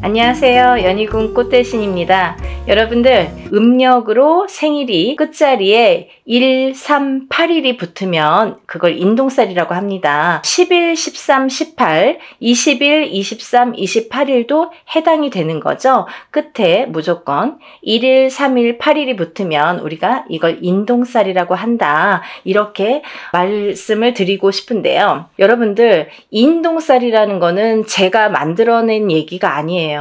안녕하세요. 연희군 꽃대신입니다. 여러분들 음력으로 생일이 끝자리에 1, 3, 8일이 붙으면 그걸 인동살이라고 합니다. 10일, 13, 18, 20일, 23, 28일도 해당이 되는 거죠. 끝에 무조건 1일, 3일, 8일이 붙으면 우리가 이걸 인동살이라고 한다. 이렇게 말씀을 드리고 싶은데요. 여러분들 인동살이라는 거는 제가 만들어낸 얘기가 아니에요.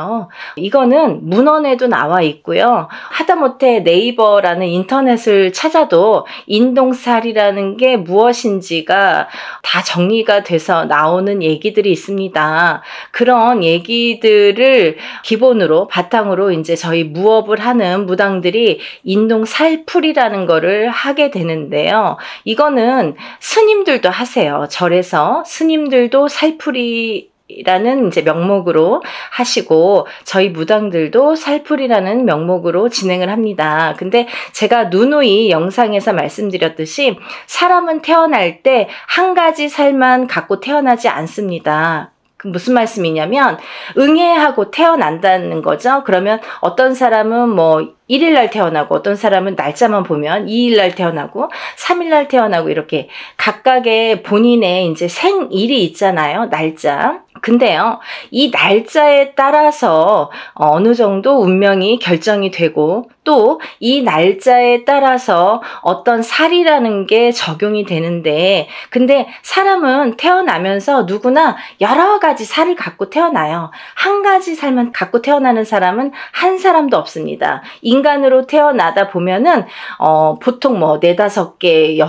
이거는 문헌에도 나와 있고요. 하다못해 네이버라는 인터넷을 찾아도 인동살이라는 게 무엇인지가 다 정리가 돼서 나오는 얘기들이 있습니다. 그런 얘기들을 기본으로 바탕으로 이제 저희 무업을 하는 무당들이 인동살풀이라는 거를 하게 되는데요. 이거는 스님들도 하세요. 절에서 스님들도 살풀이 라는 이제 명목으로 하시고 저희 무당들도 살풀이라는 명목으로 진행을 합니다. 근데 제가 누누이 영상에서 말씀드렸듯이 사람은 태어날 때 한 가지 살만 갖고 태어나지 않습니다. 그 무슨 말씀이냐면 응애하고 태어난다는 거죠. 그러면 어떤 사람은 뭐 1일날 태어나고 어떤 사람은 날짜만 보면 2일날 태어나고 3일날 태어나고 이렇게 각각의 본인의 이제 생일이 있잖아요. 날짜. 근데요, 이 날짜에 따라서 어느 정도 운명이 결정이 되고 또 이 날짜에 따라서 어떤 살이라는 게 적용이 되는데 근데 사람은 태어나면서 누구나 여러 가지 살을 갖고 태어나요. 한 가지 살만 갖고 태어나는 사람은 한 사람도 없습니다. 인간으로 태어나다 보면은 보통 뭐 4, 5개, 6,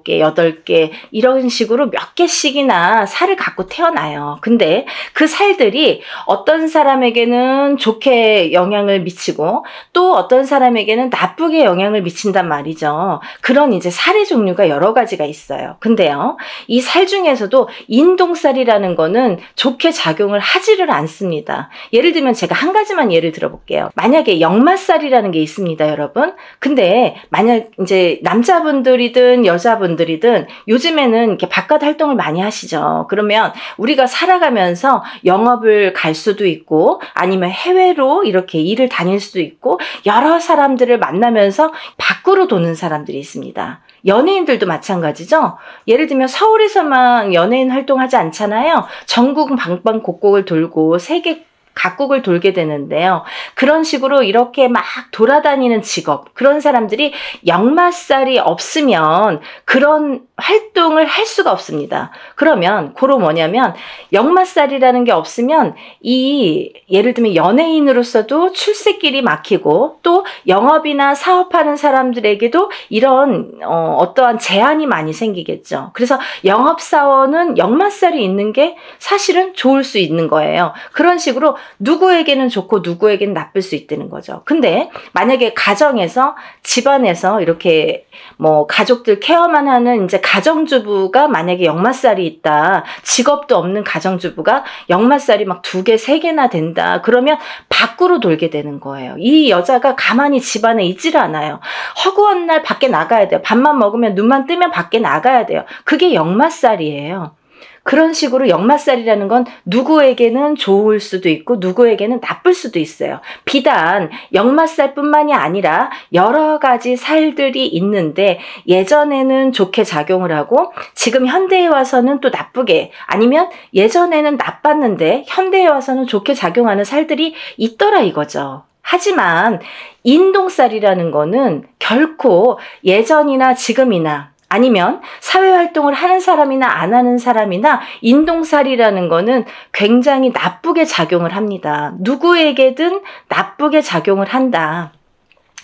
7개, 8개 이런 식으로 몇 개씩이나 살을 갖고 태어나요. 근데 그 살들이 어떤 사람에게는 좋게 영향을 미치고 또 어떤 사람에게는 나쁘게 영향을 미친단 말이죠. 그런 이제 살의 종류가 여러 가지가 있어요. 근데요, 이 살 중에서도 인동살이라는 거는 좋게 작용을 하지를 않습니다. 예를 들면 제가 한 가지만 예를 들어볼게요. 만약에 역마살이라는 게 있습니다, 여러분. 근데 만약 이제 남자분들이든 여자분들이든 요즘에는 이렇게 바깥 활동을 많이 하시죠. 그러면 우리가 살아가면서 영업을 갈 수도 있고 아니면 해외로 이렇게 일을 다닐 수도 있고 여러 사람들을 만나면서 밖으로 도는 사람들이 있습니다. 연예인들도 마찬가지죠. 예를 들면 서울에서만 연예인 활동하지 않잖아요. 전국 방방곡곡을 돌고 세계 각국을 돌게 되는데요. 그런 식으로 이렇게 막 돌아다니는 직업, 그런 사람들이 역마살이 없으면 그런 활동을 할 수가 없습니다. 그러면 그로 뭐냐면 역마살이라는 게 없으면 예를 들면 연예인으로서도 출세길이 막히고 또 영업이나 사업하는 사람들에게도 이런 어떠한 제한이 많이 생기겠죠. 그래서 영업사원은 역마살이 있는 게 사실은 좋을 수 있는 거예요. 그런 식으로 누구에게는 좋고 누구에게는 나쁠 수 있다는 거죠. 근데 만약에 가정에서 집안에서 이렇게 뭐 가족들 케어만 하는 이제 가정주부가 만약에 역마살이 있다. 직업도 없는 가정주부가 역마살이 막 2개, 3개나 된다. 그러면 밖으로 돌게 되는 거예요. 이 여자가 가만히 집안에 있지를 않아요. 허구한 날 밖에 나가야 돼요. 밥만 먹으면 눈만 뜨면 밖에 나가야 돼요. 그게 역마살이에요. 그런 식으로 역마살이라는 건 누구에게는 좋을 수도 있고 누구에게는 나쁠 수도 있어요. 비단 역마살뿐만이 아니라 여러 가지 살들이 있는데 예전에는 좋게 작용을 하고 지금 현대에 와서는 또 나쁘게 아니면 예전에는 나빴는데 현대에 와서는 좋게 작용하는 살들이 있더라 이거죠. 하지만 인동살이라는 거는 결코 예전이나 지금이나 아니면 사회활동을 하는 사람이나 안 하는 사람이나 인동살이라는 거는 굉장히 나쁘게 작용을 합니다. 누구에게든 나쁘게 작용을 한다.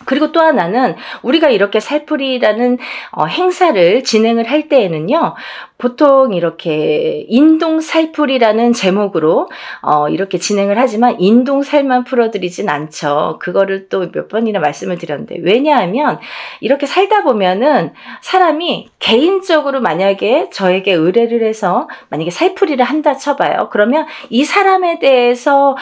그리고 또 하나는 우리가 이렇게 살풀이라는 행사를 진행을 할 때에는요. 보통 이렇게 인동살풀이라는 제목으로 이렇게 진행을 하지만 인동살만 풀어드리진 않죠. 그거를 또 몇 번이나 말씀을 드렸는데 왜냐하면 이렇게 살다 보면은 사람이 개인적으로 만약에 저에게 의뢰를 해서 만약에 살풀이를 한다 쳐봐요. 그러면 이 사람에 대해서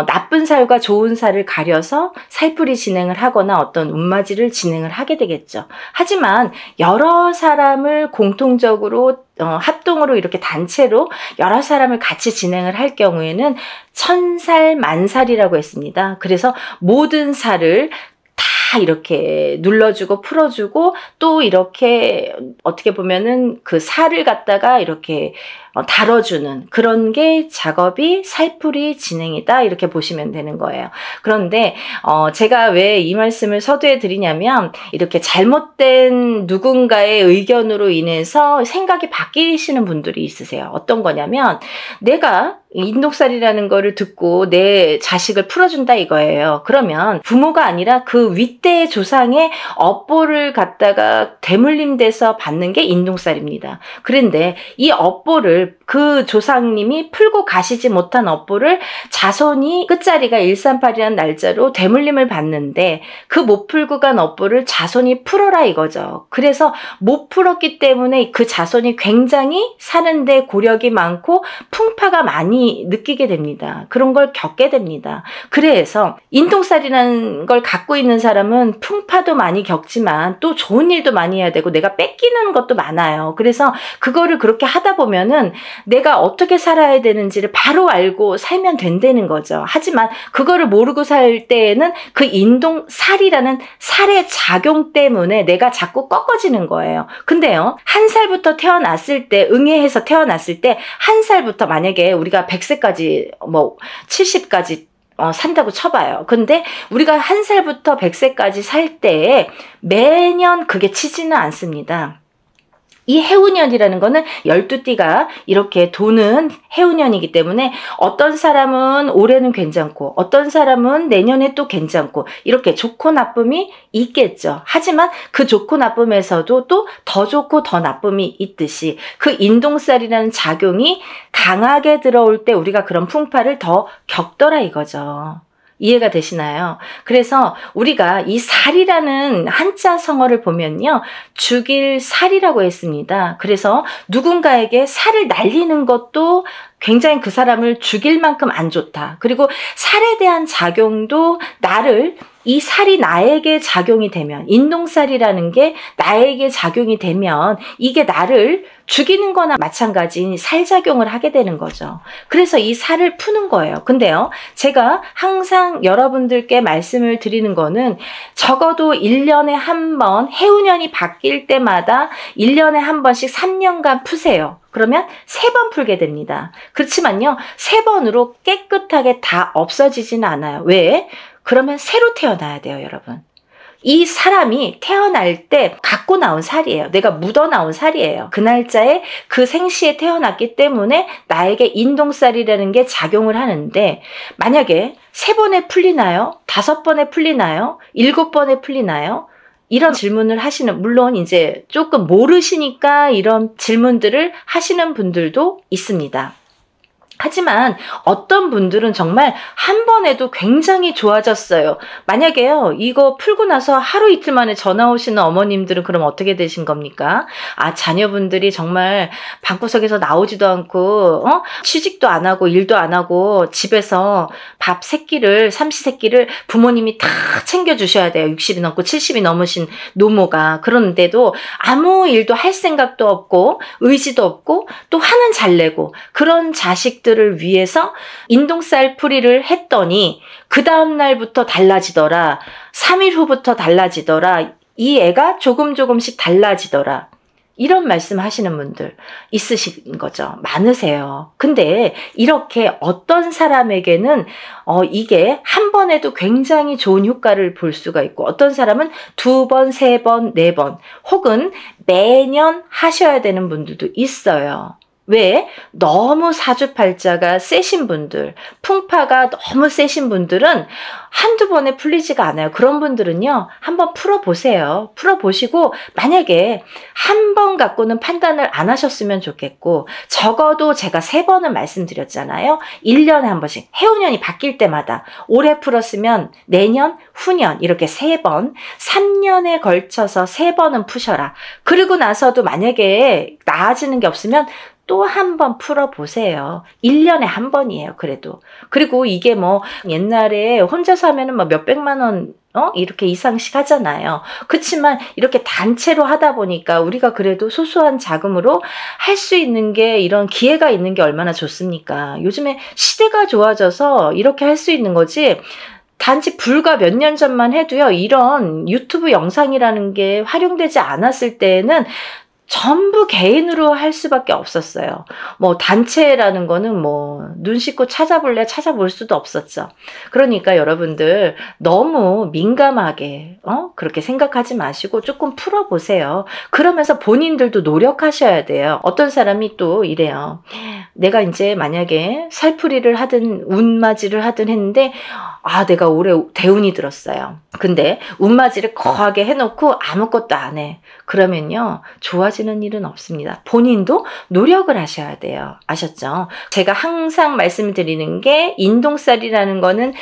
나쁜 살과 좋은 살을 가려서 살풀이 진행을 하거나 어떤 운맞이를 진행을 하게 되겠죠. 하지만 여러 사람을 공통적으로 합동으로 이렇게 단체로 여러 사람을 같이 진행을 할 경우에는 1000살 만살이라고 했습니다. 그래서 모든 살을 다 이렇게 눌러주고 풀어주고 또 이렇게 어떻게 보면은 그 살을 갖다가 이렇게 다뤄주는 그런 게 작업이 살풀이 진행이다 이렇게 보시면 되는 거예요. 그런데 제가 왜 이 말씀을 서두에 드리냐면 이렇게 잘못된 누군가의 의견으로 인해서 생각이 바뀌시는 분들이 있으세요. 어떤 거냐면 내가 인동살이라는 거를 듣고 내 자식을 풀어준다 이거예요. 그러면 부모가 아니라 그 윗대의 조상의 업보를 갖다가 대물림돼서 받는 게 인동살입니다. 그런데 이 업보를 그 조상님이 풀고 가시지 못한 업보를 자손이 끝자리가 138이라는 날짜로 대물림을 받는데 그 못 풀고 간 업보를 자손이 풀어라 이거죠. 그래서 못 풀었기 때문에 그 자손이 굉장히 사는데 고력이 많고 풍파가 많이 느끼게 됩니다. 그런 걸 겪게 됩니다. 그래서 인동살이라는 걸 갖고 있는 사람은 풍파도 많이 겪지만 또 좋은 일도 많이 해야 되고 내가 뺏기는 것도 많아요. 그래서 그거를 그렇게 하다 보면은 내가 어떻게 살아야 되는지를 바로 알고 살면 된다는 거죠. 하지만 그거를 모르고 살 때에는 그 인동살이라는 살의 작용 때문에 내가 자꾸 꺾어지는 거예요. 근데요, 1살부터 태어났을 때, 응애해서 태어났을 때 1살부터 만약에 우리가 100세까지 뭐 70까지 산다고 쳐봐요. 근데 우리가 1살부터 100세까지 살 때에 매년 그게 치지는 않습니다. 이 해운년이라는 거는 12띠가 이렇게 도는 해운년이기 때문에 어떤 사람은 올해는 괜찮고 어떤 사람은 내년에 또 괜찮고 이렇게 좋고 나쁨이 있겠죠. 하지만 그 좋고 나쁨에서도 또 더 좋고 더 나쁨이 있듯이 그 인동살이라는 작용이 강하게 들어올 때 우리가 그런 풍파를 더 겪더라 이거죠. 이해가 되시나요? 그래서 우리가 이 살이라는 한자 성어를 보면요. 죽일 살이라고 했습니다. 그래서 누군가에게 살을 날리는 것도 굉장히 그 사람을 죽일 만큼 안 좋다. 그리고 살에 대한 작용도 이 살이 나에게 작용이 되면, 인동살이라는 게 나에게 작용이 되면 이게 나를 죽이는 거나 마찬가지인 살작용을 하게 되는 거죠. 그래서 이 살을 푸는 거예요. 근데요, 제가 항상 여러분들께 말씀을 드리는 거는 적어도 1년에 한 번, 해운년이 바뀔 때마다 1년에 한 번씩 3년간 푸세요. 그러면 3번 풀게 됩니다. 그렇지만요, 3번으로 깨끗하게 다 없어지지는 않아요. 왜? 그러면 새로 태어나야 돼요, 여러분. 이 사람이 태어날 때 갖고 나온 살이에요. 내가 묻어 나온 살이에요. 그 날짜에 그 생시에 태어났기 때문에 나에게 인동살이라는 게 작용을 하는데, 만약에 3번에 풀리나요? 5번에 풀리나요? 7번에 풀리나요? 이런 질문을 하시는, 물론 이제 조금 모르시니까 이런 질문들을 하시는 분들도 있습니다. 하지만 어떤 분들은 정말 한 번에도 굉장히 좋아졌어요. 만약에요, 이거 풀고 나서 하루 이틀 만에 전화 오시는 어머님들은 그럼 어떻게 되신 겁니까? 자녀분들이 정말 방구석에서 나오지도 않고 취직도 안 하고 일도 안 하고 집에서 밥 세끼를, 삼시세끼를 부모님이 다 챙겨주셔야 돼요. 60이 넘고 70이 넘으신 노모가. 그런데도 아무 일도 할 생각도 없고 의지도 없고 또 화는 잘 내고, 그런 자식들을 위해서 인동살 풀이를 했더니 그 다음 날부터 달라지더라. 3일 후부터 달라지더라. 이 애가 조금씩 달라지더라. 이런 말씀 하시는 분들 있으신 거죠. 많으세요. 근데 이렇게 어떤 사람에게는 이게 한 번에도 굉장히 좋은 효과를 볼 수가 있고, 어떤 사람은 2번, 3번, 4번 혹은 매년 하셔야 되는 분들도 있어요. 왜? 너무 사주팔자가 세신 분들, 풍파가 너무 세신 분들은 한두 번에 풀리지가 않아요. 그런 분들은요, 한번 풀어보세요. 풀어보시고 만약에 한 번 갖고는 판단을 안 하셨으면 좋겠고, 적어도 제가 3번을 말씀드렸잖아요. 1년에 한 번씩, 해운년이 바뀔 때마다 올해 풀었으면 내년, 후년 이렇게 3번, 3년에 걸쳐서 3번은 푸셔라. 그리고 나서도 만약에 나아지는 게 없으면 또 한 번 풀어보세요. 1년에 한 번이에요, 그래도. 그리고 이게 뭐 옛날에 혼자서 하면은 뭐 몇백만 원 이렇게 이상씩 하잖아요. 그렇지만 이렇게 단체로 하다 보니까 우리가 그래도 소소한 자금으로 할 수 있는 게, 이런 기회가 있는 게 얼마나 좋습니까? 요즘에 시대가 좋아져서 이렇게 할 수 있는 거지, 단지 불과 몇 년 전만 해도요, 이런 유튜브 영상이라는 게 활용되지 않았을 때에는 전부 개인으로 할 수밖에 없었어요. 뭐 단체라는 거는 뭐 눈 씻고 찾아볼래 찾아볼 수도 없었죠. 그러니까 여러분들 너무 민감하게 그렇게 생각하지 마시고 조금 풀어보세요. 그러면서 본인들도 노력하셔야 돼요. 어떤 사람이 또 이래요. 내가 이제 만약에 살풀이를 하든 운맞이를 하든 했는데 내가 올해 대운이 들었어요. 근데 운맞이를 거하게 해놓고 아무것도 안 해. 그러면요, 좋아지는 일은 없습니다. 본인도 노력을 하셔야 돼요. 아셨죠? 제가 항상 말씀드리는 게, 인동살이라는 거는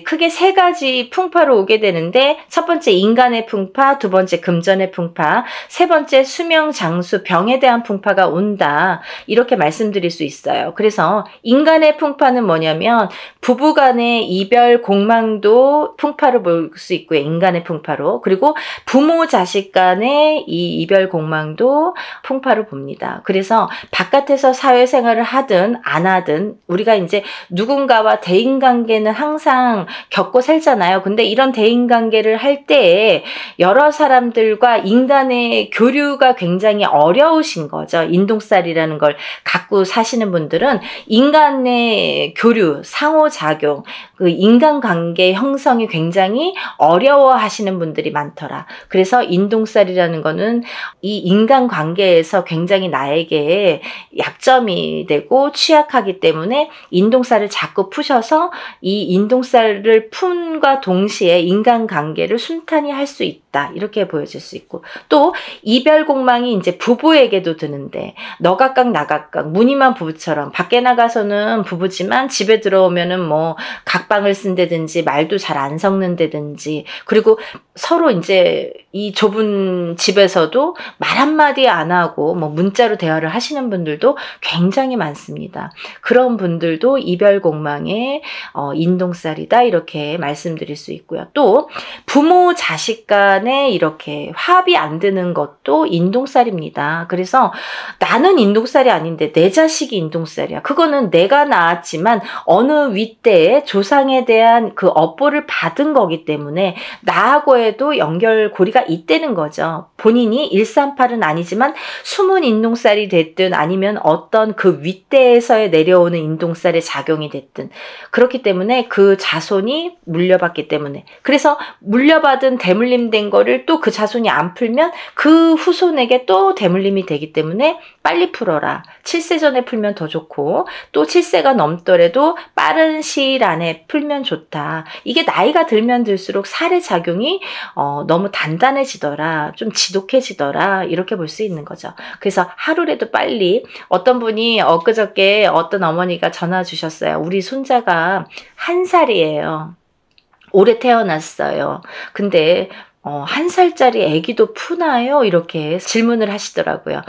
크게 세 가지 풍파로 오게 되는데, 첫 번째 인간의 풍파, 두 번째 금전의 풍파, 세 번째 수명, 장수, 병에 대한 풍파가 온다. 이렇게 말씀드릴 수 있어요. 그래서 인간의 풍파는 뭐냐면, 부부간의 이별 공망도 풍파로 볼 수 있고요. 인간의 풍파로. 그리고 부모 자식 간의 이 이별 공망도 풍파로 봅니다. 그래서 바깥에서 사회생활을 하든 안 하든 우리가 이제 누군가와 대인관계는 항상 겪고 살잖아요. 근데 이런 대인관계를 할 때에 여러 사람들과 인간의 교류가 굉장히 어려우신 거죠. 인동살이라는 걸 갖고 사시는 분들은 인간의 교류, 상호작용, 그 인간관계 형성이 굉장히 어려워하시는 분들이 많더라. 그래서 인동살이라는 거는 이 인간관계에서 굉장히 나에게 약점이 되고 취약하기 때문에 인동살을 자꾸 푸셔서 이 인동살을 푼과 동시에 인간관계를 순탄히 할 수 있다. 이렇게 보여질 수 있고, 또 이별공망이 이제 부부에게도 드는데, 너각각 나각각, 무늬만 부부처럼 밖에 나가서는 부부지만 집에 들어오면은 뭐 각방을 쓴다든지 말도 잘 안 섞는다든지, 그리고 서로 이제 이 좁은 집에서도 말 한마디 안 하고 뭐 문자로 대화를 하시는 분들도 굉장히 많습니다. 그런 분들도 이별공망의 인동살이다, 이렇게 말씀드릴 수 있고요. 또 부모 자식 간에 이렇게 합이 안 드는 것도 인동살입니다. 그래서 나는 인동살이 아닌데 내 자식이 인동살이야. 그거는 내가 낳았지만 어느 윗대에 조상에 대한 그 업보를 받은 거기 때문에 나하고에도 연결고리가 있다는 거죠. 본인이 138은 아니지만 숨은 인동살이 됐든 아니면 어떤 그 윗대에서 내려오는 인동살의 작용이 됐든, 그렇기 때문에 그 자손이 물려받기 때문에, 그래서 물려받은 대물림된 거를 또 그 자손이 안 풀면 그 후손에게 또 대물림이 되기 때문에 빨리 풀어라. 7세 전에 풀면 더 좋고, 또 7세가 넘더라도 빠른 시일 안에 풀면 좋다. 이게 나이가 들면 들수록 살의 작용이 너무 단단해지더라, 좀 지독해지더라, 이렇게 볼 수 있는 거죠. 그래서 하루라도 빨리, 어떤 분이 엊그저께 어떤 어머니가 전화 주셨어요. 우리 손자가 1살이에요. 올해 태어났어요. 근데 1살짜리 아기도 푸나요? 이렇게 질문을 하시더라고요.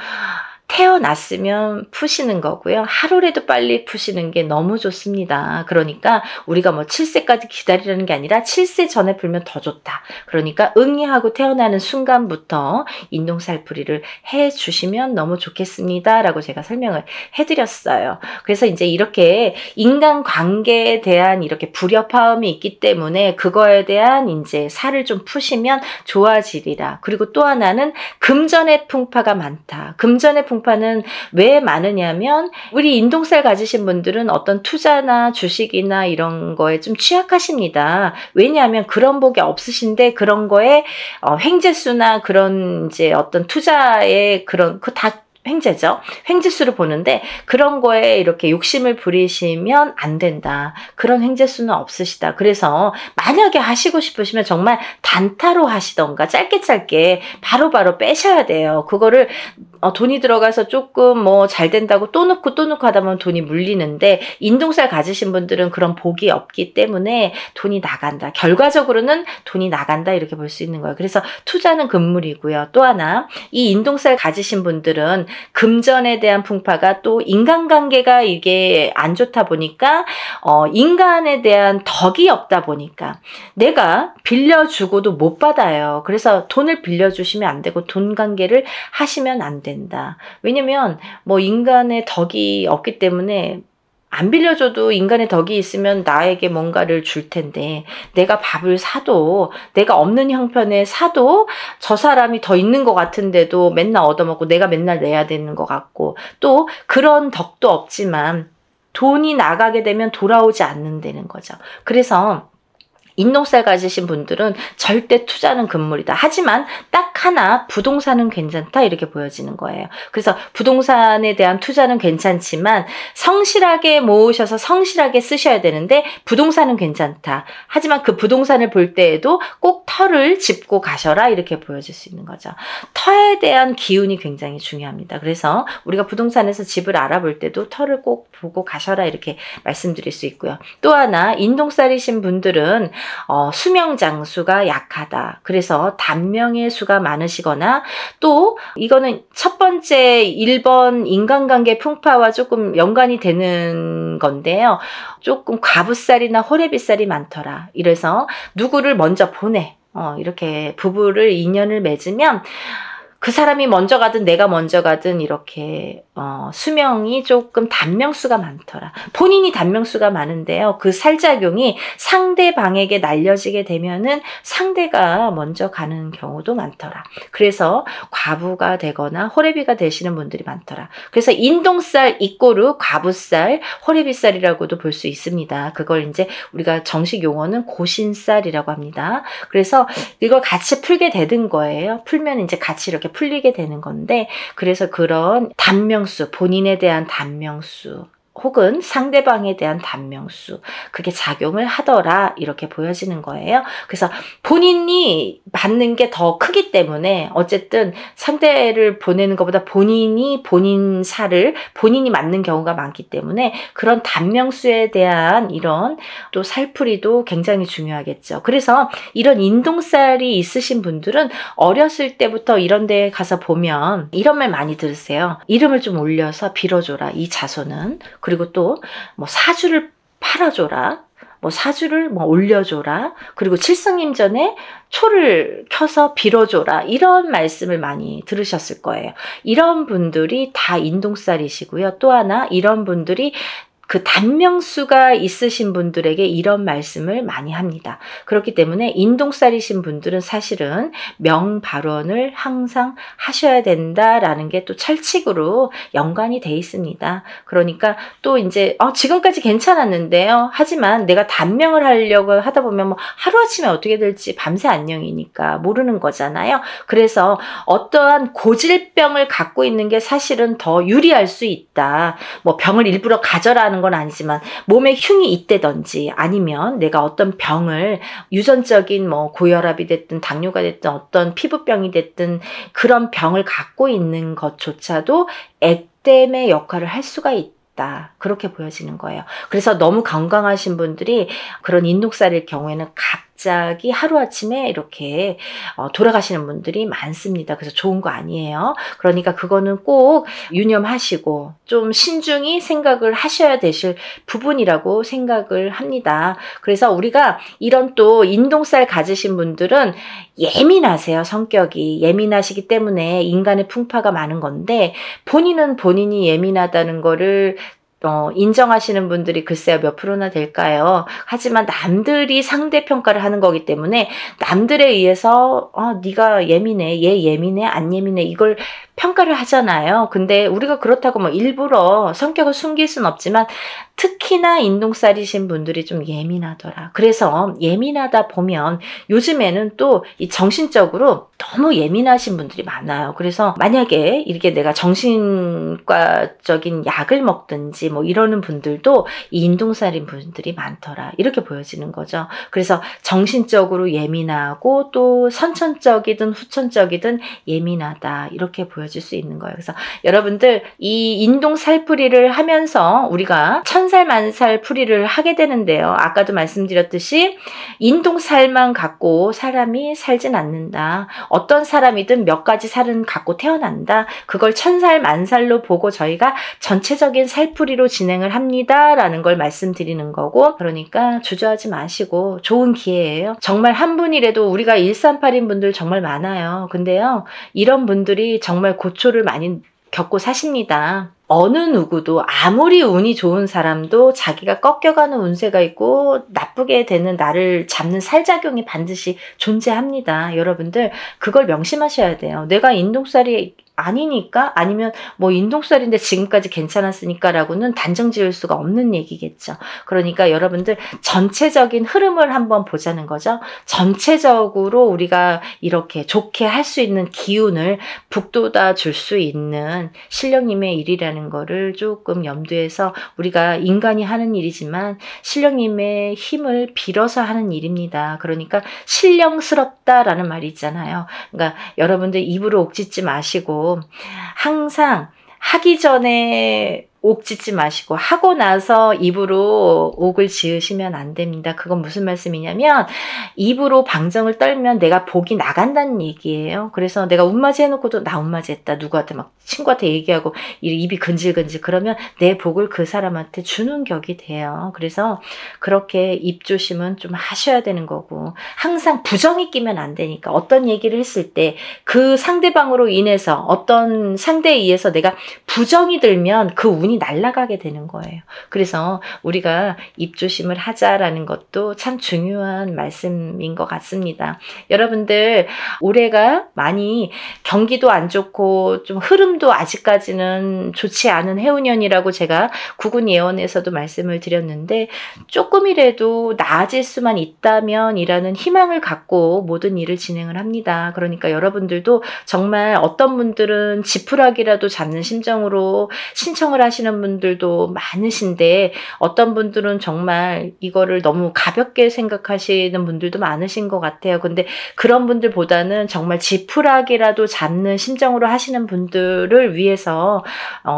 태어났으면 푸시는 거고요. 하루라도 빨리 푸시는 게 너무 좋습니다. 그러니까 우리가 뭐 7세까지 기다리라는 게 아니라 7세 전에 풀면 더 좋다. 그러니까 응이하고 태어나는 순간부터 인동살풀이를 해주시면 너무 좋겠습니다, 라고 제가 설명을 해드렸어요. 그래서 이제 이렇게 인간관계에 대한 이렇게 불협화음이 있기 때문에 그거에 대한 이제 살을 좀 푸시면 좋아지리라. 그리고 또 하나는 금전의 풍파가 많다. 금전의 풍파는 왜 많으냐면, 우리 인동살 가지신 분들은 어떤 투자나 주식이나 이런 거에 좀 취약하십니다. 왜냐하면 그런 복이 없으신데 그런 거에 횡재수나 그런 이제 어떤 투자의 그런 다 횡재죠. 횡재수를 보는데 그런 거에 이렇게 욕심을 부리시면 안 된다. 그런 횡재수는 없으시다. 그래서 만약에 하시고 싶으시면 정말 단타로 하시던가 짧게 바로바로 빼셔야 돼요. 그거를 돈이 들어가서 조금 뭐 잘 된다고 또 넣고 하다 보면 돈이 물리는데, 인동살 가지신 분들은 그런 복이 없기 때문에 돈이 나간다. 결과적으로는 돈이 나간다, 이렇게 볼 수 있는 거예요. 그래서 투자는 금물이고요. 또 하나, 이 인동살 가지신 분들은 금전에 대한 풍파가 또 인간관계가 이게 안 좋다 보니까 인간에 대한 덕이 없다 보니까 내가 빌려주고도 못 받아요. 그래서 돈을 빌려주시면 안 되고 돈 관계를 하시면 안 된다. 왜냐면 뭐 인간의 덕이 없기 때문에 안 빌려줘도 인간의 덕이 있으면 나에게 뭔가를 줄 텐데 내가 밥을 사도 내가 없는 형편에 사도 저 사람이 더 있는 것 같은데도 맨날 얻어먹고 내가 맨날 내야 되는 것 같고 또 그런 덕도 없지만 돈이 나가게 되면 돌아오지 않는다는 거죠. 그래서 인동살 가지신 분들은 절대 투자는 금물이다. 하지만 딱 하나 부동산은 괜찮다 이렇게 보여지는 거예요. 그래서 부동산에 대한 투자는 괜찮지만 성실하게 모으셔서 성실하게 쓰셔야 되는데 부동산은 괜찮다. 하지만 그 부동산을 볼 때에도 꼭 터를 짚고 가셔라 이렇게 보여질 수 있는 거죠. 터에 대한 기운이 굉장히 중요합니다. 그래서 우리가 부동산에서 집을 알아볼 때도 터를 꼭 보고 가셔라 이렇게 말씀드릴 수 있고요. 또 하나 인동살이신 분들은 수명 장수가 약하다. 그래서 단명의 수가 많으시거나 또 이거는 첫 번째 1번 인간관계 풍파와 조금 연관이 되는 건데요. 조금 과부살이나 호래비살이 많더라. 이래서 누구를 먼저 보내. 이렇게 부부를 인연을 맺으면 그 사람이 먼저 가든 내가 먼저 가든 이렇게 수명이 조금 단명수가 많더라. 본인이 단명수가 많은데요. 그 살작용이 상대방에게 날려지게 되면은 상대가 먼저 가는 경우도 많더라. 그래서 과부가 되거나 호래비가 되시는 분들이 많더라. 그래서 인동살 이꼬르 과부살, 호래비살이라고도 볼 수 있습니다. 그걸 이제 우리가 정식 용어는 고신살이라고 합니다. 그래서 이걸 같이 풀게 되는 거예요. 풀면 이제 같이 이렇게 풀리게 되는 건데 그래서 그런 단명수, 본인에 대한 단명수 혹은 상대방에 대한 단명수 그게 작용을 하더라 이렇게 보여지는 거예요. 그래서 본인이 받는 게 더 크기 때문에 어쨌든 상대를 보내는 것보다 본인이 본인 살을 본인이 맞는 경우가 많기 때문에 그런 단명수에 대한 이런 또 살풀이도 굉장히 중요하겠죠. 그래서 이런 인동살이 있으신 분들은 어렸을 때부터 이런 데 가서 보면 이런 말 많이 들으세요. 이름을 좀 올려서 빌어줘라 이 자손은. 그리고 또 뭐 사주를 팔아줘라. 뭐 사주를 뭐 올려줘라. 그리고 칠성님 전에 초를 켜서 빌어줘라. 이런 말씀을 많이 들으셨을 거예요. 이런 분들이 다 인동살이시고요. 또 하나 이런 분들이 그 단명수가 있으신 분들에게 이런 말씀을 많이 합니다. 그렇기 때문에 인동살이신 분들은 사실은 명발언을 항상 하셔야 된다라는 게 또 철칙으로 연관이 돼 있습니다. 그러니까 또 이제 지금까지 괜찮았는데요. 하지만 내가 단명을 하려고 하다 보면 뭐 하루아침에 어떻게 될지 밤새 안녕이니까 모르는 거잖아요. 그래서 어떠한 고질병을 갖고 있는 게 사실은 더 유리할 수 있다. 뭐 병을 일부러 가져라는 건 아니지만 몸에 흉이 있다든지 아니면 내가 어떤 병을 유전적인 뭐 고혈압이 됐든 당뇨가 됐든 어떤 피부병이 됐든 그런 병을 갖고 있는 것조차도 액땜의 역할을 할 수가 있다. 그렇게 보여지는 거예요. 그래서 너무 건강하신 분들이 그런 인동살일 경우에는 갑자기 하루아침에 이렇게 돌아가시는 분들이 많습니다. 그래서 좋은 거 아니에요. 그러니까 그거는 꼭 유념하시고 좀 신중히 생각을 하셔야 되실 부분이라고 생각을 합니다. 그래서 우리가 이런 또 인동살 가지신 분들은 예민하세요. 성격이 예민하시기 때문에 인간의 풍파가 많은 건데 본인은 본인이 예민하다는 거를 인정하시는 분들이 글쎄요 몇 프로나 될까요? 하지만 남들이 상대평가를 하는 거기 때문에 남들에 의해서 네가 예민해, 얘 예민해, 안 예민해 이걸 평가를 하잖아요. 근데 우리가 그렇다고 뭐 일부러 성격을 숨길 순 없지만 특히나 인동살이신 분들이 좀 예민하더라. 그래서 예민하다 보면 요즘에는 또 이 정신적으로 너무 예민하신 분들이 많아요. 그래서 만약에 이렇게 내가 정신과적인 약을 먹든지 뭐 이러는 분들도 이 인동살인 분들이 많더라. 이렇게 보여지는 거죠. 그래서 정신적으로 예민하고 또 선천적이든 후천적이든 예민하다. 이렇게 보여질 수 있는 거예요. 그래서 여러분들 이 인동살풀이를 하면서 우리가 천살만살 풀이를 하게 되는데요. 아까도 말씀드렸듯이 인동살만 갖고 사람이 살진 않는다. 어떤 사람이든 몇 가지 살은 갖고 태어난다. 그걸 천살만살로 보고 저희가 전체적인 살풀이로 진행을 합니다. 라는 걸 말씀드리는 거고, 그러니까 주저하지 마시고 좋은 기회예요. 정말 한 분이라도, 우리가 1382인 분들 정말 많아요. 근데요, 이런 분들이 정말 고초를 많이 겪고 사십니다. 어느 누구도, 아무리 운이 좋은 사람도 자기가 꺾여가는 운세가 있고 나쁘게 되는 나를 잡는 살작용이 반드시 존재합니다. 여러분들 그걸 명심하셔야 돼요. 내가 인동살이 아니니까, 아니면 뭐 인동살인데 지금까지 괜찮았으니까 라고는 단정 지을 수가 없는 얘기겠죠. 그러니까 여러분들 전체적인 흐름을 한번 보자는 거죠. 전체적으로 우리가 이렇게 좋게 할 수 있는 기운을 북돋아 줄 수 있는 신령님의 일이라는 거를 조금 염두에서, 우리가 인간이 하는 일이지만 신령님의 힘을 빌어서 하는 일입니다. 그러니까 신령스럽다라는 말이 있잖아요. 그러니까 여러분들 입으로 옥짓지 마시고, 항상 하기 전에 옥 짓지 마시고 하고 나서 입으로 옥을 지으시면 안 됩니다. 그건 무슨 말씀이냐면, 입으로 방정을 떨면 내가 복이 나간다는 얘기예요. 그래서 내가 운맞이 해놓고도 나 운맞이 했다, 누구한테 막 친구한테 얘기하고 입이 근질근질, 그러면 내 복을 그 사람한테 주는 격이 돼요. 그래서 그렇게 입 조심은 좀 하셔야 되는 거고, 항상 부정이 끼면 안 되니까, 어떤 얘기를 했을 때 그 상대방으로 인해서, 어떤 상대에 의해서 내가 부정이 들면 그 운이 날아가게 되는 거예요. 그래서 우리가 입조심을 하자라는 것도 참 중요한 말씀인 것 같습니다. 여러분들 올해가 많이 경기도 안 좋고 좀 흐름도 아직까지는 좋지 않은 해운년이라고 제가 구군 예언에서도 말씀을 드렸는데, 조금이라도 나아질 수만 있다면 이라는 희망을 갖고 모든 일을 진행을 합니다. 그러니까 여러분들도 정말 어떤 분들은 지푸라기라도 잡는 심정으로 신청을 하시는 분들도 많으신데, 어떤 분들은 정말 이거를 너무 가볍게 생각하시는 분들도 많으신 것 같아요. 근데 그런 분들보다는 정말 지푸라기라도 잡는 심정으로 하시는 분들을 위해서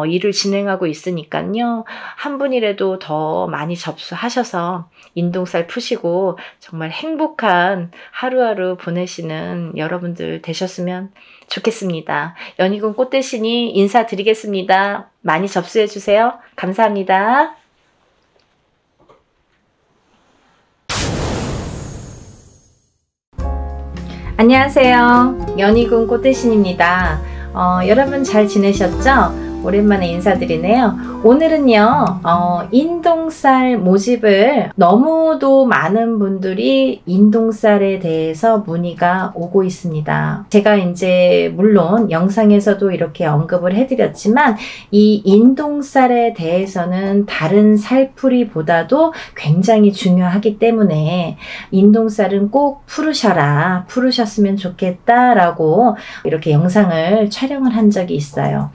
일을 진행하고 있으니까요. 한 분이라도 더 많이 접수하셔서 인동살 푸시고 정말 행복한 하루하루 보내시는 여러분들 되셨으면 좋겠습니다. 연희군 꽃대신이 인사드리겠습니다. 많이 접수해 주세요. 감사합니다. 안녕하세요. 연희군 꽃대신입니다. 여러분 잘 지내셨죠? 오랜만에 인사드리네요. 오늘은요, 인동살 모집을 너무도 많은 분들이 인동살에 대해서 문의가 오고 있습니다. 제가 이제 물론 영상에서도 이렇게 언급을 해드렸지만, 이 인동살에 대해서는 다른 살풀이보다도 굉장히 중요하기 때문에 인동살은 꼭 풀으셨으면 좋겠다라고 이렇게 영상을 촬영을 한 적이 있어요.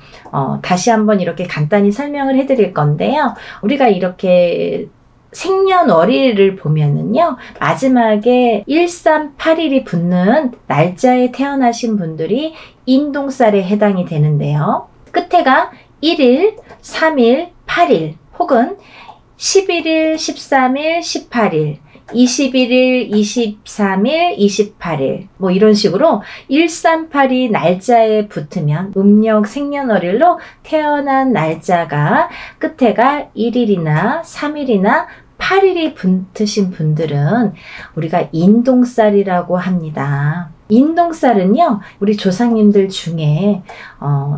다시 한번 이렇게 간단히 설명을 해드릴 건데요. 우리가 이렇게 생년월일을 보면은요, 마지막에 1381이 붙는 날짜에 태어나신 분들이 인동살에 해당이 되는데요. 끝에가 1일, 3일, 8일 혹은 11일, 13일, 18일, 21일, 23일, 28일 뭐 이런 식으로 1382 날짜에 붙으면, 음력 생년월일로 태어난 날짜가 끝에가 1일이나 3일이나 8일이 붙으신 분들은 우리가 인동살이라고 합니다. 인동살은요, 우리 조상님들 중에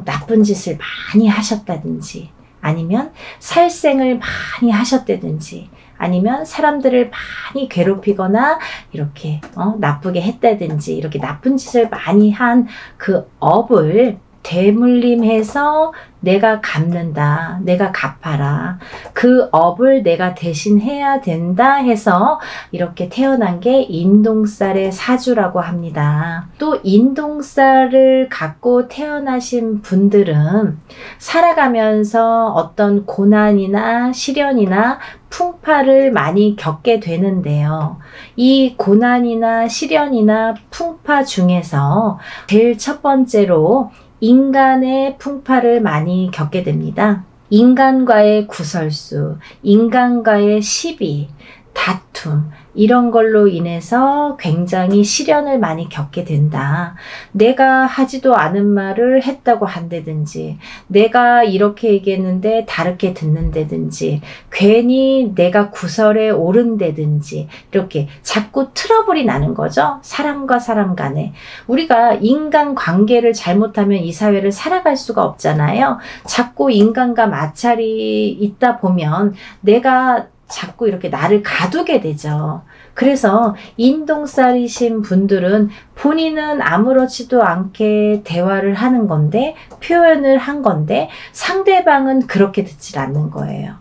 나쁜 짓을 많이 하셨다든지, 아니면 살생을 많이 하셨다든지, 아니면 사람들을 많이 괴롭히거나 이렇게 나쁘게 했다든지, 이렇게 나쁜 짓을 많이 한 그 업을 되물림해서 내가 갚는다, 내가 갚아라, 그 업을 내가 대신해야 된다 해서 이렇게 태어난 게 인동살의 사주라고 합니다. 또 인동살을 갖고 태어나신 분들은 살아가면서 어떤 고난이나 시련이나 풍파를 많이 겪게 되는데요. 이 고난이나 시련이나 풍파 중에서 제일 첫 번째로 인간의 풍파를 많이 겪게 됩니다. 인간과의 구설수, 인간과의 시비, 다툼, 이런 걸로 인해서 굉장히 시련을 많이 겪게 된다. 내가 하지도 않은 말을 했다고 한다든지, 내가 이렇게 얘기했는데 다르게 듣는다든지, 괜히 내가 구설에 오른다든지, 이렇게 자꾸 트러블이 나는 거죠. 사람과 사람 간에. 우리가 인간 관계를 잘못하면 이 사회를 살아갈 수가 없잖아요. 자꾸 인간과 마찰이 있다 보면 내가 자꾸 이렇게 나를 가두게 되죠. 그래서 인동살이신 분들은 본인은 아무렇지도 않게 대화를 하는 건데, 표현을 한 건데, 상대방은 그렇게 듣질 않는 거예요.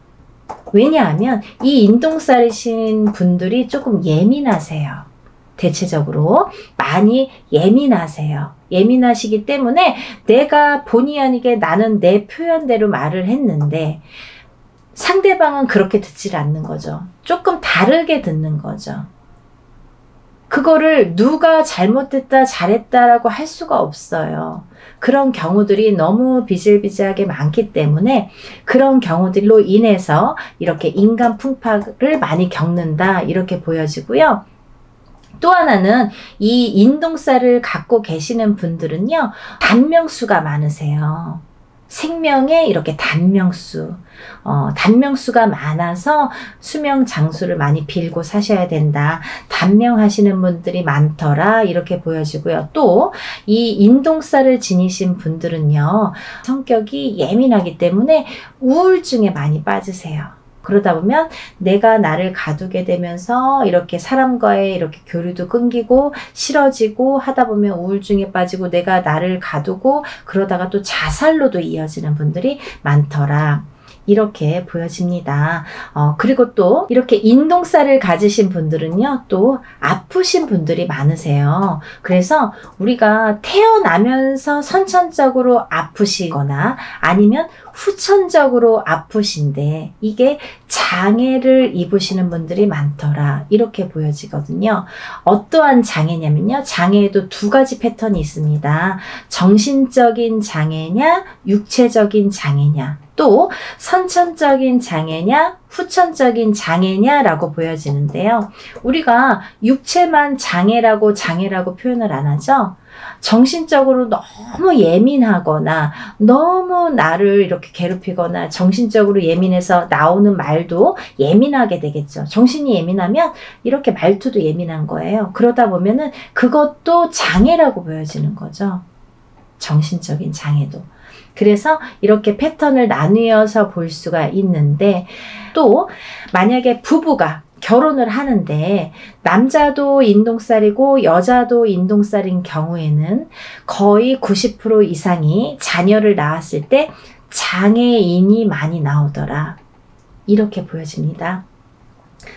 왜냐하면 이 인동살이신 분들이 조금 예민하세요. 대체적으로 많이 예민하세요. 예민하시기 때문에 내가 본의 아니게 나는 내 표현대로 말을 했는데 상대방은 그렇게 듣질 않는 거죠. 조금 다르게 듣는 거죠. 그거를 누가 잘못했다 잘했다라고 할 수가 없어요. 그런 경우들이 너무 비일비재하게 많기 때문에 그런 경우들로 인해서 이렇게 인간 풍파를 많이 겪는다, 이렇게 보여지고요. 또 하나는 이 인동살을 갖고 계시는 분들은요, 단명수가 많으세요. 생명에 이렇게 단명수가 많아서 수명 장수를 많이 빌고 사셔야 된다. 단명하시는 분들이 많더라, 이렇게 보여지고요. 또 이 인동살을 지니신 분들은요, 성격이 예민하기 때문에 우울증에 많이 빠지세요. 그러다 보면 내가 나를 가두게 되면서 이렇게 사람과의 이렇게 교류도 끊기고 싫어지고 하다 보면 우울증에 빠지고 내가 나를 가두고 그러다가 또 자살로도 이어지는 분들이 많더라, 이렇게 보여집니다. 그리고 또 이렇게 인동살을 가지신 분들은요, 또 아프신 분들이 많으세요. 그래서 우리가 태어나면서 선천적으로 아프시거나 아니면 후천적으로 아프신데 이게 장애를 입으시는 분들이 많더라, 이렇게 보여지거든요. 어떠한 장애냐면요, 장애에도 두 가지 패턴이 있습니다. 정신적인 장애냐, 육체적인 장애냐, 또 선천적인 장애냐, 후천적인 장애냐라고 보여지는데요. 우리가 육체만 장애라고 표현을 안 하죠. 정신적으로 너무 예민하거나 너무 나를 이렇게 괴롭히거나 정신적으로 예민해서 나오는 말도 예민하게 되겠죠. 정신이 예민하면 이렇게 말투도 예민한 거예요. 그러다 보면은 그것도 장애라고 보여지는 거죠. 정신적인 장애도. 그래서 이렇게 패턴을 나누어서 볼 수가 있는데, 또 만약에 부부가 결혼을 하는데 남자도 인동살이고 여자도 인동살인 경우에는 거의 90% 이상이 자녀를 낳았을 때 장애인이 많이 나오더라, 이렇게 보여집니다.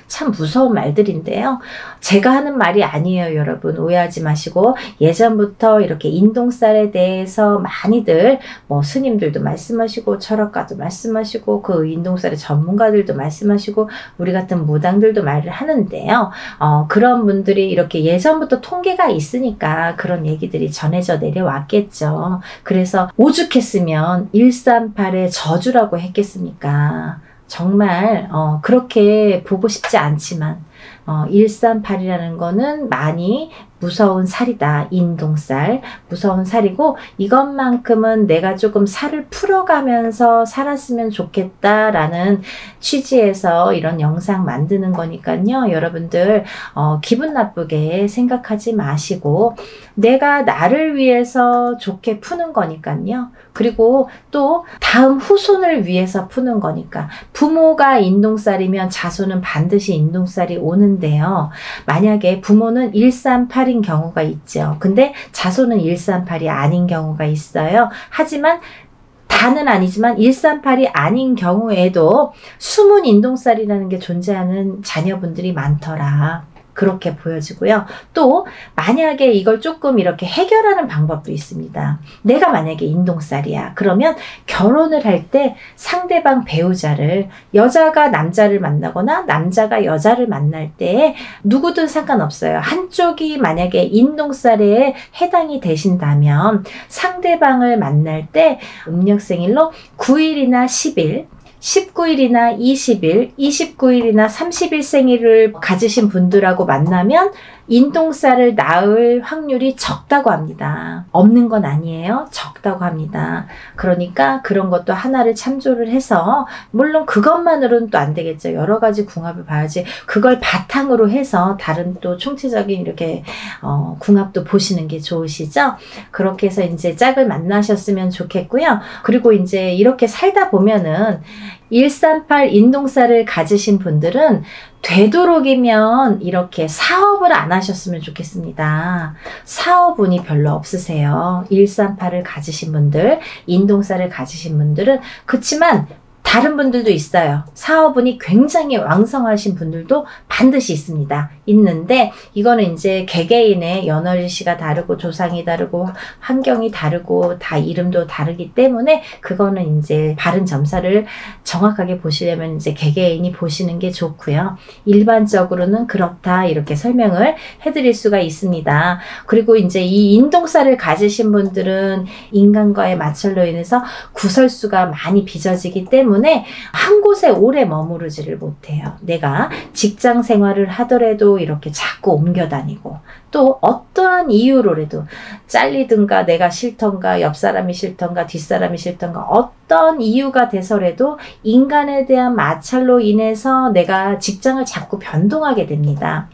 참 무서운 말들인데요. 제가 하는 말이 아니에요, 여러분. 오해하지 마시고, 예전부터 이렇게 인동살에 대해서 많이들 스님들도 말씀하시고 철학가도 말씀하시고 그 인동살의 전문가들도 말씀하시고 우리 같은 무당들도 말을 하는데요. 그런 분들이 이렇게 예전부터 통계가 있으니까 그런 얘기들이 전해져 내려왔겠죠. 그래서 오죽했으면 138의 저주라고 했겠습니까? 정말 그렇게 보고 싶지 않지만 138이라는 거는 많이 무서운 살이다. 인동살, 무서운 살이고 이것만큼은 내가 조금 살을 풀어가면서 살았으면 좋겠다라는 취지에서 이런 영상 만드는 거니까요. 여러분들 기분 나쁘게 생각하지 마시고 내가 나를 위해서 좋게 푸는 거니까요. 그리고 또 다음 후손을 위해서 푸는 거니까 부모가 인동살이면 자손은 반드시 인동살이 오는데요. 만약에 부모는 138인 경우가 있죠. 근데 자손은 138이 아닌 경우가 있어요. 하지만 다는 아니지만 138이 아닌 경우에도 숨은 인동살이라는 게 존재하는 자녀분들이 많더라. 그렇게 보여지고요. 또 만약에 이걸 조금 이렇게 해결하는 방법도 있습니다. 내가 만약에 인동살이야. 그러면 결혼을 할 때 상대방 배우자를, 여자가 남자를 만나거나 남자가 여자를 만날 때 누구든 상관없어요. 한쪽이 만약에 인동살에 해당이 되신다면 상대방을 만날 때 음력생일로 9일이나 10일, 19일이나 20일, 29일이나 30일 생일을 가지신 분들하고 만나면 인동살을 낳을 확률이 적다고 합니다. 없는 건 아니에요. 적다고 합니다. 그러니까 그런 것도 하나를 참조를 해서, 물론 그것만으로는 또 안 되겠죠. 여러 가지 궁합을 봐야지. 그걸 바탕으로 해서 다른 또 총체적인 이렇게 궁합도 보시는 게 좋으시죠? 그렇게 해서 이제 짝을 만나셨으면 좋겠고요. 그리고 이제 이렇게 살다 보면은 138 인동살을 가지신 분들은 되도록이면 이렇게 사업을 안 하셨으면 좋겠습니다. 사업운이 별로 없으세요. 138을 가지신 분들, 인동살을 가지신 분들은. 그렇지만 다른 분들도 있어요. 사업운이 굉장히 왕성하신 분들도 반드시 있습니다. 있는데 이거는 이제 개개인의 연월일시가 다르고 조상이 다르고 환경이 다르고 다 이름도 다르기 때문에 그거는 이제 바른 점사를 정확하게 보시려면 이제 개개인이 보시는 게 좋고요. 일반적으로는 그렇다 이렇게 설명을 해드릴 수가 있습니다. 그리고 이제 이 인동살을 가지신 분들은 인간과의 마찰로 인해서 구설수가 많이 빚어지기 때문에 한 곳에 오래 머무르지를 못해요. 내가 직장 생활을 하더라도 이렇게 자꾸 옮겨 다니고, 또 어떠한 이유로라도 잘리든가 내가 싫던가 옆 사람이 싫던가 뒷사람이 싫던가 어떤 이유가 돼서라도 인간에 대한 마찰로 인해서 내가 직장을 자꾸 변동하게 됩니다.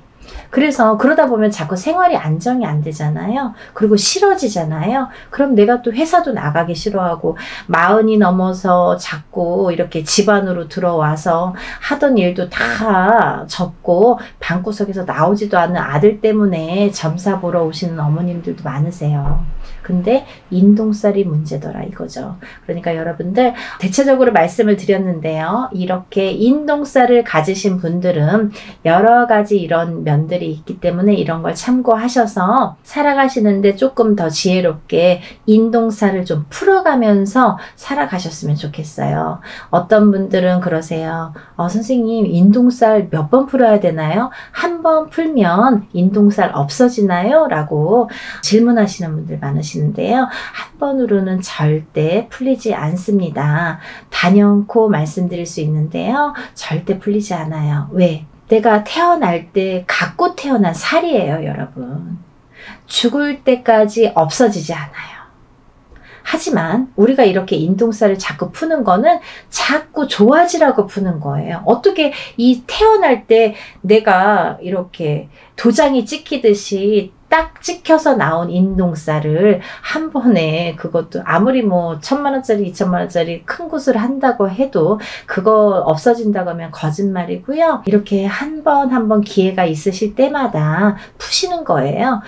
그래서 그러다 보면 자꾸 생활이 안정이 안 되잖아요. 그리고 싫어지잖아요. 그럼 내가 또 회사도 나가기 싫어하고 40이 넘어서 자꾸 이렇게 집안으로 들어와서 하던 일도 다 접고 방구석에서 나오지도 않는 아들 때문에 점사 보러 오시는 어머님들도 많으세요. 근데 인동살이 문제더라 이거죠. 그러니까 여러분들 대체적으로 말씀을 드렸는데요. 이렇게 인동살을 가지신 분들은 여러 가지 이런 면들이 있기 때문에 이런 걸 참고하셔서 살아가시는데 조금 더 지혜롭게 인동살을 좀 풀어가면서 살아가셨으면 좋겠어요. 어떤 분들은 그러세요. 선생님 인동살 몇 번 풀어야 되나요? 한 번 풀면 인동살 없어지나요? 라고 질문하시는 분들 많으시는데요. 한 번으로는 절대 풀리지 않습니다. 단연코 말씀드릴 수 있는데요. 절대 풀리지 않아요. 왜? 내가 태어날 때 갖고 태어난 살이에요, 여러분. 죽을 때까지 없어지지 않아요. 하지만 우리가 이렇게 인동살을 자꾸 푸는 거는 자꾸 좋아지라고 푸는 거예요. 어떻게 이 태어날 때 내가 이렇게 도장이 찍히듯이 딱 찍혀서 나온 인동살을 한 번에, 그것도 아무리 뭐 1000만원짜리 2000만원짜리 큰 곳을 한다고 해도 그거 없어진다고 하면 거짓말이고요. 이렇게 한 번 기회가 있으실 때마다 푸시는 거예요.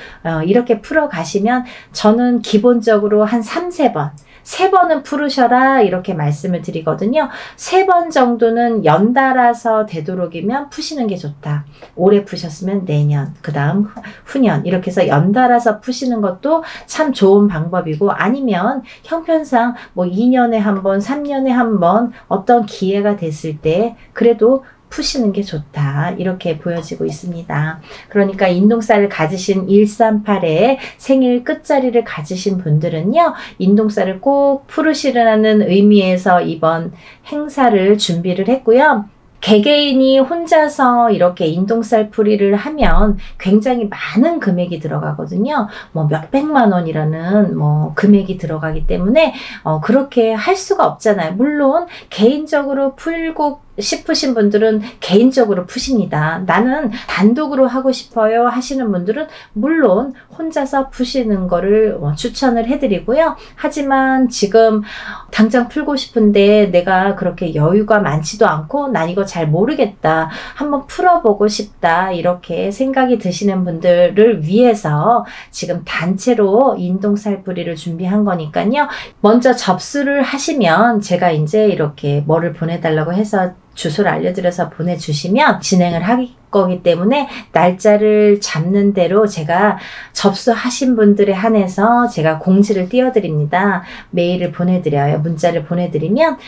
이렇게 풀어 가시면 저는 기본적으로 한 3-4번 3번은 풀으셔라 이렇게 말씀을 드리거든요. 3번 정도는 연달아서 되도록이면 푸시는 게 좋다. 올해 푸셨으면 내년, 그 다음 후년 이렇게 해서 연달아서 푸시는 것도 참 좋은 방법이고, 아니면 형편상 뭐 2년에 한 번, 3년에 한 번 어떤 기회가 됐을 때 그래도 푸시는 게 좋다 이렇게 보여지고 있습니다. 그러니까 인동살을 가지신 138의 생일 끝자리를 가지신 분들은요, 인동살을 꼭 풀으시라는 의미에서 이번 행사를 준비를 했고요. 개개인이 혼자서 이렇게 인동살 풀이를 하면 굉장히 많은 금액이 들어가거든요. 뭐 몇백만 원이라는 뭐 금액이 들어가기 때문에 그렇게 할 수가 없잖아요. 물론 개인적으로 풀고 싶으신 분들은 개인적으로 푸십니다. 나는 단독으로 하고 싶어요 하시는 분들은 물론 혼자서 푸시는 거를 추천을 해드리고요. 하지만 지금 당장 풀고 싶은데 내가 그렇게 여유가 많지도 않고 난 이거 잘 모르겠다, 한번 풀어보고 싶다 이렇게 생각이 드시는 분들을 위해서 지금 단체로 인동살 풀이를 준비한 거니까요. 먼저 접수를 하시면 제가 이제 이렇게 뭐를 보내달라고 해서 주소를 알려드려서 보내주시면 진행을 할 거기 때문에 날짜를 잡는 대로 제가 접수하신 분들에 한해서 제가 공지를 띄워드립니다. 메일을 보내드려요. 문자를 보내드리면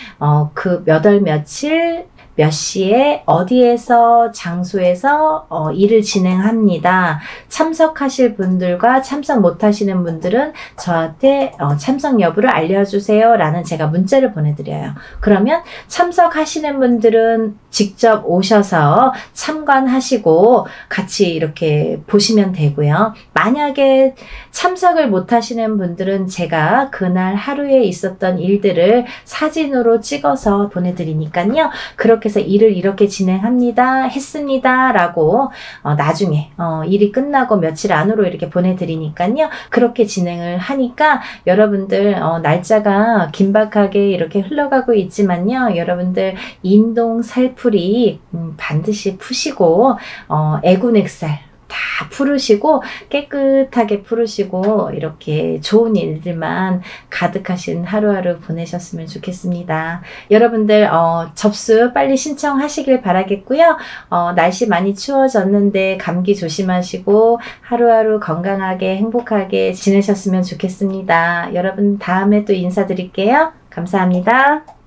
그 몇 월 며칠 몇 시에 어디에서 장소에서 일을 진행합니다. 참석하실 분들과 참석 못하시는 분들은 저한테 참석 여부를 알려주세요 라는 제가 문자를 보내드려요. 그러면 참석하시는 분들은 직접 오셔서 참관하시고 같이 이렇게 보시면 되고요. 만약에 참석을 못하시는 분들은 제가 그날 하루에 있었던 일들을 사진으로 찍어서 보내드리니까요. 그렇게 해서 일을 이렇게 진행합니다. 했습니다. 라고 나중에 일이 끝나고 며칠 안으로 이렇게 보내드리니까요. 그렇게 진행을 하니까 여러분들 날짜가 긴박하게 이렇게 흘러가고 있지만요. 여러분들 인동 살풀이 반드시 푸시고 애군액살 다 풀으시고 깨끗하게 풀으시고 이렇게 좋은 일들만 가득하신 하루하루 보내셨으면 좋겠습니다. 여러분들 접수 빨리 신청하시길 바라겠고요. 날씨 많이 추워졌는데 감기 조심하시고 하루하루 건강하게 행복하게 지내셨으면 좋겠습니다. 여러분 다음에 또 인사드릴게요. 감사합니다.